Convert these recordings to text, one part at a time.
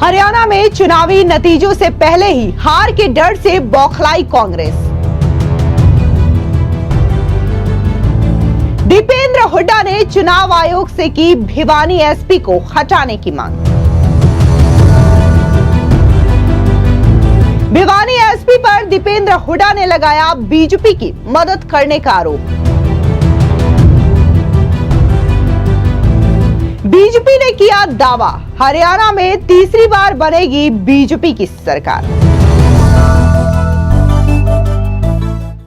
हरियाणा में चुनावी नतीजों से पहले ही हार के डर से बौखलाई कांग्रेस। दीपेंद्र हुड्डा ने चुनाव आयोग से की भिवानी एसपी को हटाने की मांग। भिवानी एसपी पर दीपेंद्र हुड्डा ने लगाया बीजेपी की मदद करने का आरोप। बीजेपी ने किया दावा, हरियाणा में तीसरी बार बनेगी बीजेपी की सरकार।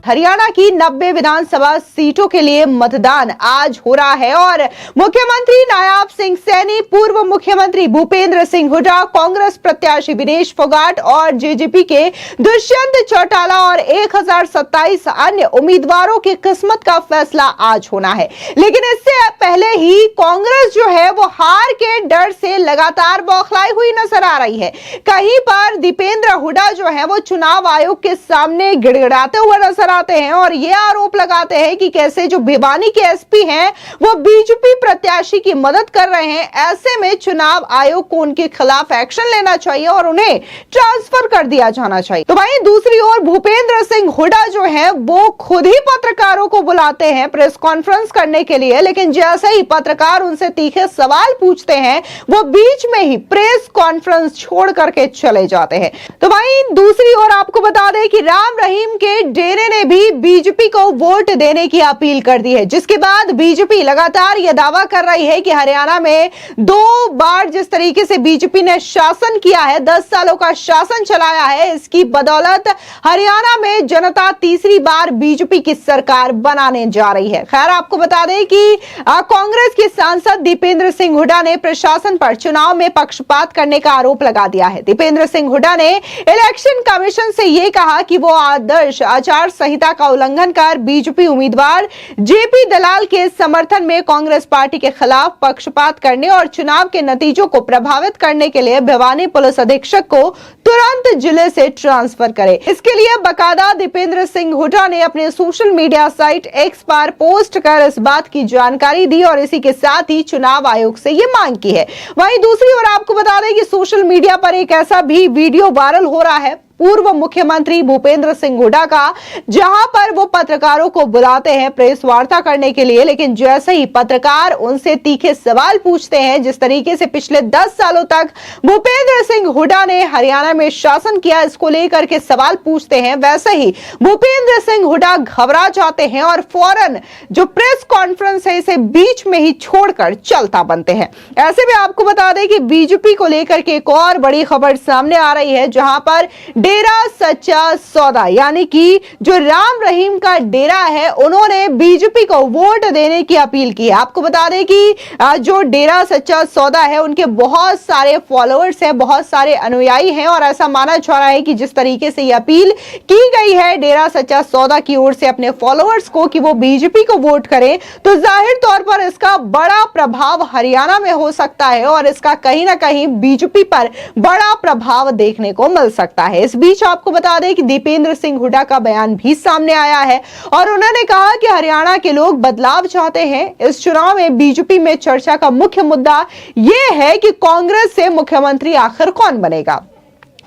हरियाणा की 90 विधानसभा सीटों के लिए मतदान आज हो रहा है और मुख्यमंत्री नायब सिंह सैनी, पूर्व मुख्यमंत्री भूपेंद्र सिंह हुड्डा, कांग्रेस प्रत्याशी विनेश फोगाट और जेजेपी के दुष्यंत चौटाला और 1027 अन्य उम्मीदवारों की किस्मत का फैसला आज होना है। लेकिन इससे पहले ही कांग्रेस जो है वो हार के डर से लगातार बौखलाई हुई नजर आ रही है। कहीं पर दीपेंद्र हुड्डा जो है वो चुनाव आयोग के सामने गिड़गिड़ाते हुए नजर आते हैं और ये आरोप लगाते हैं कि कैसे जो भिवानी के एसपी हैं वो बीजेपी प्रत्याशी की मदद कर रहे हैं। ऐसे में चुनाव आयोग को उनके खिलाफ एक्शन लेना चाहिए और उन्हें ट्रांसफर कर दिया जाना चाहिए। तो वहीं दूसरी ओर भूपेंद्र सिंह हुड्डा जो है वो खुद ही पत्रकारों को बुलाते हैं प्रेस कॉन्फ्रेंस करने के लिए, लेकिन जैसे ही पत्रकार उनसे तीखे सवाल पूछते हैं वो बीच में ही प्रेस कॉन्फ्रेंस छोड़ करके चले जाते हैं। तो वहीं दूसरी ओर आपको बता दें कि राम रहीम के डेरे ने भी बीजेपी को वोट देने की अपील कर दी है, जिसके बाद बीजेपी लगातार यह दावा कर रही है कि हरियाणा में 2 बार जिस तरीके से बीजेपी ने शासन किया है, 10 सालों का शासन चलाया है, इसकी बदौलत हरियाणा में जनता तीसरी बार बीजेपी की सरकार बनाने जा रही है। खैर आपको बता दें कि कांग्रेस के सांसद दीपेंद्र सिंह हुड्डा ने प्रशासन पर चुनाव में पक्षपात करने का आरोप लगा दिया है। दीपेंद्र सिंह हुड्डा ने इलेक्शन कमीशन से यह कहा कि वो आदर्श आचार संहिता का उल्लंघन कर बीजेपी उम्मीदवार जेपी दलाल के समर्थन में कांग्रेस पार्टी के खिलाफ पक्षपात करने और चुनाव के नतीजों को प्रभावित करने के लिए भिवानी पुलिस अधीक्षक को तुरंत जिले से ट्रांसफर करे। इसके लिए बकायदा दीपेंद्र सिंह हुड्डा ने अपने सोशल मीडिया साइट एक्स पर पोस्ट कर इस बात की जानकारी दी और इसी के साथ ही चुनाव आयोग से ये मांग की है। वहीं दूसरी ओर आपको बता दें कि सोशल मीडिया पर एक ऐसा भी वीडियो वायरल हो रहा है पूर्व मुख्यमंत्री भूपेंद्र सिंह हुड्डा का, जहां पर वो पत्रकारों को बुलाते हैं प्रेस वार्ता करने के लिए, लेकिन जैसे ही पत्रकार उनसे तीखे सवाल पूछते हैं, जिस तरीके से पिछले 10 सालों तक भूपेंद्र सिंह हुड्डा ने हरियाणा में शासन किया इसको लेकर के सवाल पूछते हैं, वैसे ही भूपेंद्र सिंह हुड्डा घबरा जाते हैं और फौरन जो प्रेस कॉन्फ्रेंस है इसे बीच में ही छोड़कर चलता बनते हैं। ऐसे में आपको बता दें कि बीजेपी को लेकर के एक और बड़ी खबर सामने आ रही है, जहां पर डेरा सच्चा सौदा यानी कि जो राम रहीम का डेरा है उन्होंने बीजेपी को वोट देने की अपील की है। आपको बता दें कि जो डेरा सच्चा सौदा है उनके बहुत सारे फॉलोअर्स हैं, बहुत सारे अनुयायी हैं और ऐसा माना जा रहा है कि जिस तरीके से यह अपील की गई है डेरा सच्चा सौदा की ओर से अपने फॉलोअर्स को कि वो बीजेपी को वोट करें, तो जाहिर तौर पर इसका बड़ा प्रभाव हरियाणा में हो सकता है और इसका कहीं ना कहीं बीजेपी पर बड़ा प्रभाव देखने को मिल सकता है। इस बीच आपको बता दें कि दीपेंद्र सिंह हुड्डा का बयान भी सामने आया है और उन्होंने कहा कि हरियाणा के लोग बदलाव चाहते हैं। इस चुनाव में बीजेपी में चर्चा का मुख्य मुद्दा यह है कि कांग्रेस से मुख्यमंत्री आखिर कौन बनेगा।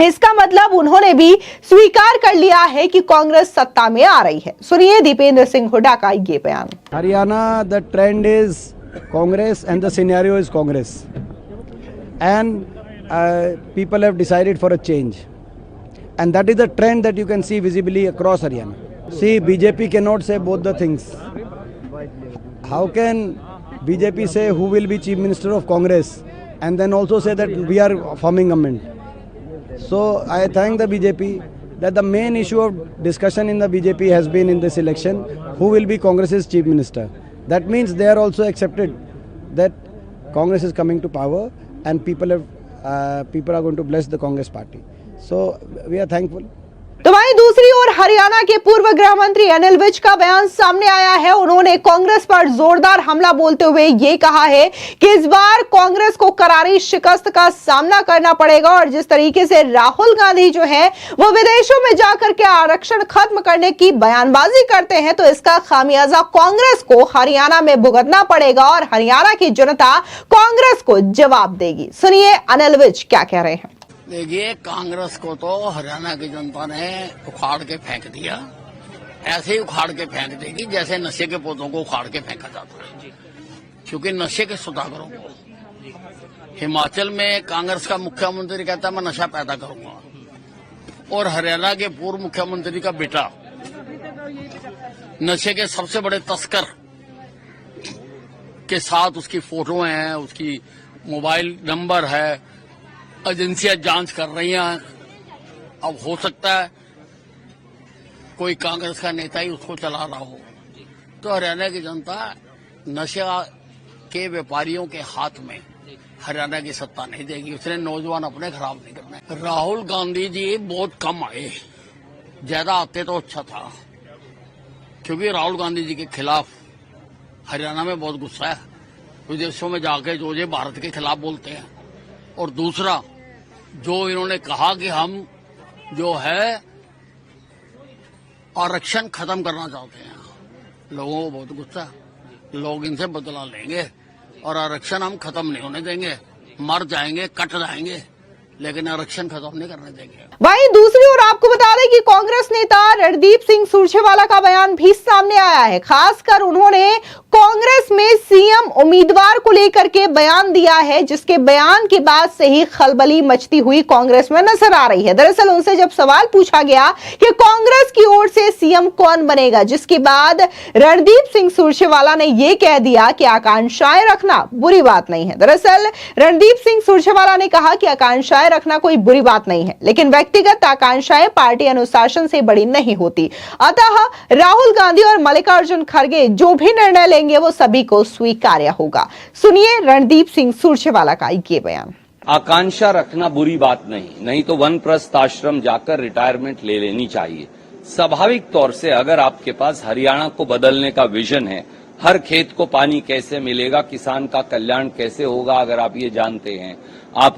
इसका मतलब उन्होंने भी स्वीकार कर लिया है कि कांग्रेस सत्ता में आ रही है। सुनिए दीपेंद्र सिंह हुड्डा का ये बयान। Haryana the trend is Congress and the scenario is Congress and people have decided for a change. And that is the trend that you can see visibly across Haryana. See, BJP cannot say both the things. How can BJP say who will be Chief Minister of Congress and then also say that we are forming government? So I thank the BJP that the main issue of discussion in the BJP has been in this election who will be Congress's Chief Minister. That means they are also accepted that Congress is coming to power and people are going to bless the Congress party. So we are thankful. तो वहीं दूसरी ओर हरियाणा के पूर्व गृह मंत्री अनिल विज का बयान सामने आया है। उन्होंने कांग्रेस पर जोरदार हमला बोलते हुए ये कहा है कि इस बार कांग्रेस को करारी शिकस्त का सामना करना पड़ेगा और जिस तरीके से राहुल गांधी जो है वो विदेशों में जाकर के आरक्षण खत्म करने की बयानबाजी करते हैं, तो इसका खामियाजा कांग्रेस को हरियाणा में भुगतना पड़ेगा और हरियाणा की जनता कांग्रेस को जवाब देगी। सुनिए अनिल विज क्या कह रहे हैं। देखिए, कांग्रेस को तो हरियाणा की जनता ने उखाड़ के फेंक दिया। ऐसे ही उखाड़ के फेंक देगी जैसे नशे के पौधों को उखाड़ के फेंका जाता है। क्योंकि नशे के सौदागरों को हिमाचल में कांग्रेस का मुख्यमंत्री कहता है मैं नशा पैदा करूंगा, और हरियाणा के पूर्व मुख्यमंत्री का बेटा नशे के सबसे बड़े तस्कर के साथ उसकी फोटो हैं, उसकी मोबाइल नंबर है, एजेंसियां जांच कर रही हैं। अब हो सकता है कोई कांग्रेस का नेता ही उसको चला रहा हो। तो हरियाणा की जनता नशा के व्यापारियों के हाथ में हरियाणा की सत्ता नहीं देगी। उसने नौजवान अपने खराब नहीं करना। राहुल गांधी जी बहुत कम आए, ज्यादा आते तो अच्छा था, क्योंकि राहुल गांधी जी के खिलाफ हरियाणा में बहुत गुस्सा है। विदेशों में जाके जो ये भारत के खिलाफ बोलते हैं, और दूसरा जो इन्होंने कहा कि हम जो है आरक्षण खत्म करना चाहते हैं, लोगों को बहुत गुस्सा है। लोग इनसे बदला लेंगे और आरक्षण हम खत्म नहीं होने देंगे। मर जाएंगे, कट जाएंगे, लेकिन आरक्षण खत्म नहीं करने देंगे। वहीं दूसरी ओर आपको बता दें कि कांग्रेस नेता रणदीप सिंह सुरजेवाला का बयान भी सामने आया है। खासकर उन्होंने कांग्रेस में सीएम उम्मीदवार को लेकर के बयान दिया है, जिसके बयान के बाद से ही खलबली मचती हुई कांग्रेस में नजर आ रही है। दरअसल उनसे जब सवाल पूछा गया कि कांग्रेस की ओर से सीएम कौन बनेगा, जिसके बाद रणदीप सिंह सुरजेवाला ने यह कह दिया कि आकांक्षाएं रखना बुरी बात नहीं है। दरअसल रणदीप सिंह सुरजेवाला ने कहा कि आकांक्षाएं रखना कोई बुरी बात नहीं है, लेकिन व्यक्तिगत आकांक्षाएं पार्टी अनुशासन से बड़ी नहीं होती। अतः राहुल गांधी और मल्लिकार्जुन खड़गे जो भी निर्णय लेंगे वो सभी को स्वीकार्य होगा। सुनिए रणदीप सिंह सुरजेवाला का ये बयान। आकांक्षा रखना बुरी बात नहीं तो वानप्रस्थ आश्रम जाकर रिटायरमेंट ले लेनी चाहिए। स्वाभाविक तौर से अगर आपके पास हरियाणा को बदलने का विजन है, हर खेत को पानी कैसे मिलेगा, किसान का कल्याण कैसे होगा, अगर आप ये जानते हैं, आप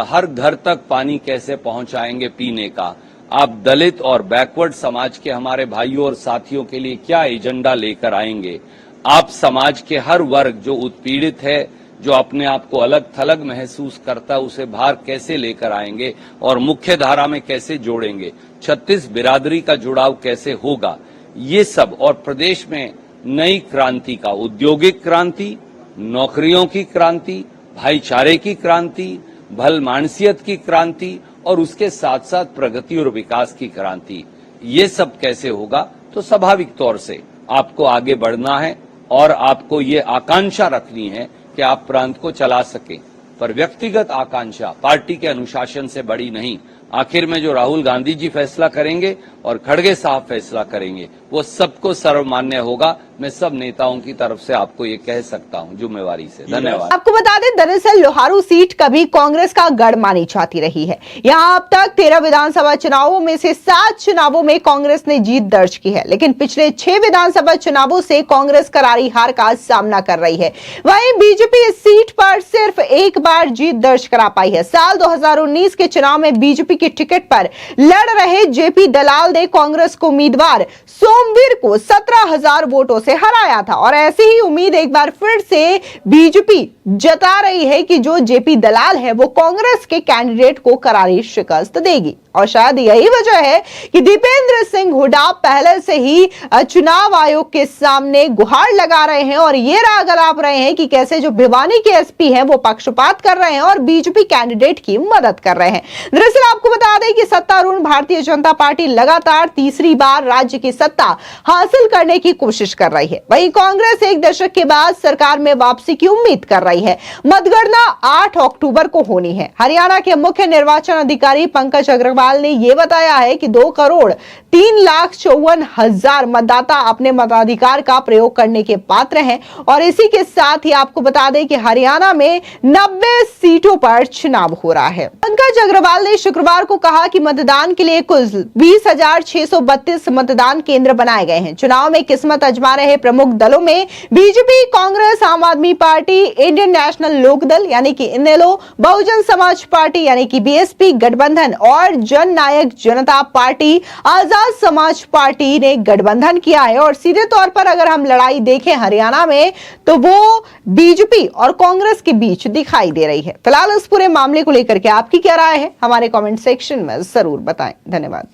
हर घर तक पानी कैसे पहुंचाएंगे पीने का, आप दलित और बैकवर्ड समाज के हमारे भाइयों और साथियों के लिए क्या एजेंडा लेकर आएंगे, आप समाज के हर वर्ग जो उत्पीड़ित है, जो अपने आप को अलग थलग महसूस करता है, उसे बाहर कैसे लेकर आएंगे और मुख्य धारा में कैसे जोड़ेंगे, 36 बिरादरी का जुड़ाव कैसे होगा, ये सब, और प्रदेश में नई क्रांति का, औद्योगिक क्रांति, नौकरियों की क्रांति, भाईचारे की क्रांति, भल मानसियत की क्रांति, और उसके साथ साथ प्रगति और विकास की क्रांति, ये सब कैसे होगा। तो स्वाभाविक तौर से आपको आगे बढ़ना है और आपको ये आकांक्षा रखनी है कि आप प्रांत को चला सके, पर व्यक्तिगत आकांक्षा पार्टी के अनुशासन से बड़ी नहीं। आखिर में जो राहुल गांधी जी फैसला करेंगे और खड़गे साहब फैसला करेंगे, वो सबको सर्वमान्य होगा। मैं सब नेताओं की तरफ से आपको ये कह सकता हूं जिम्मेवारी से। धन्यवाद। आपको बता दें, दरअसल लोहारू सीट कभी कांग्रेस का गढ़ मानी जाती रही है। यहां अब तक 13 विधानसभा चुनावों में से 7 चुनावों में कांग्रेस ने जीत दर्ज की है, लेकिन पिछले 6 विधानसभा चुनावों से कांग्रेस करारी हार का सामना कर रही है। वहीं बीजेपी इस सीट पर सिर्फ एक बार जीत दर्ज करा पाई है। साल 2019 के चुनाव में बीजेपी के टिकट पर लड़ रहे जेपी दलाल ने कांग्रेस को उम्मीदवार सोमवीर को 17,000 वोटों से हराया था, और ऐसी ही उम्मीद एक बार फिर से बीजेपी जता रही है कि जो जेपी दलाल है वो कांग्रेस के कैंडिडेट को करारी शिकस्त देगी। और शायद यही वजह है कि दीपेंद्र सिंह हुड्डा पहले से ही चुनाव आयोग के सामने गुहार लगा रहे हैं और ये राग अलाप रहे हैं कि कैसे जो भिवानी के एसपी हैं वो पक्षपात कर रहे हैं और बीजेपी कैंडिडेट की मदद कर रहे हैं। दरअसल आपको बता दें कि सत्तारूढ़ भारतीय जनता पार्टी लगातार तीसरी बार राज्य की सत्ता हासिल करने की कोशिश कर रही है। वहीं कांग्रेस एक दशक के बाद सरकार में वापसी की उम्मीद कर रही है। मतगणना 8 अक्टूबर को होनी है। हरियाणा के मुख्य निर्वाचन अधिकारी पंकज अग्रवाल ने यह बताया है कि 2,03,54,000 मतदाता अपने मताधिकार का प्रयोग करने के पात्र हैं, और इसी के साथ ही आपको बता दें कि हरियाणा में 90 सीटों पर चुनाव हो रहा है। पंकज अग्रवाल ने शुक्रवार को कहा कि मतदान के लिए कुल 20,632 मतदान केंद्र बनाए गए हैं। चुनाव में किस्मत आजमा रहे प्रमुख दलों में बीजेपी, कांग्रेस, आम आदमी पार्टी, इंडियन नेशनल लोकदल यानी कि इनेलो, बहुजन समाज पार्टी यानी कि बीएसपी गठबंधन और जन नायक जनता पार्टी, आजाद समाज पार्टी ने गठबंधन किया है। और सीधे तौर पर अगर हम लड़ाई देखें हरियाणा में तो वो बीजेपी और कांग्रेस के बीच दिखाई दे रही है। फिलहाल इस पूरे मामले को लेकर के आपकी आपकी क्या राय है हमारे कमेंट सेक्शन में जरूर बताएं। धन्यवाद।